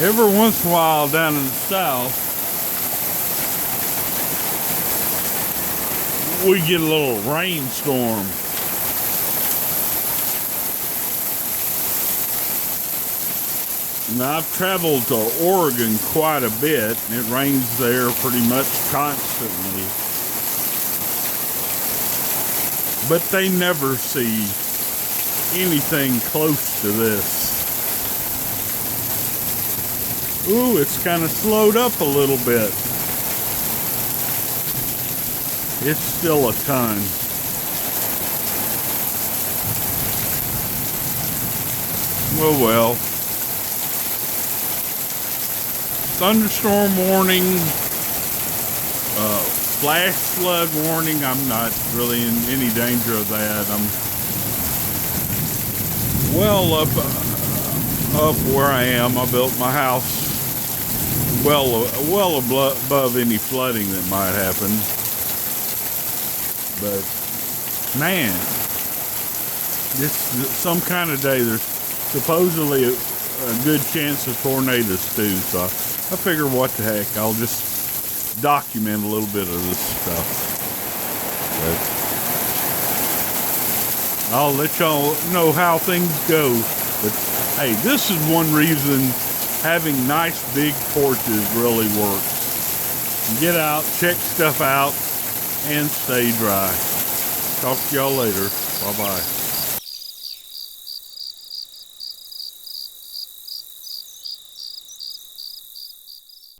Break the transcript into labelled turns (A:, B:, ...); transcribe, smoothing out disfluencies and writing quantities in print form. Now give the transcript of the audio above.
A: Every once in a while down in the south, we get a little rainstorm. Now, I've traveled to Oregon quite a bit, and it rains there pretty much constantly. But they never see anything close to this. Ooh, it's kind of slowed up a little bit. It's still a ton. Well. Thunderstorm warning, flash flood warning. I'm not really in any danger of that. I'm well up where I am. I built my house well above any flooding that might happen. But man, this some kind of day. There's supposedly a good chance of tornadoes too. So I figure, what the heck? I'll just document a little bit of this stuff. But I'll let y'all know how things go. But hey, this is one reason having nice big porches really works. Get out, check stuff out, and stay dry. Talk to y'all later. Bye-bye.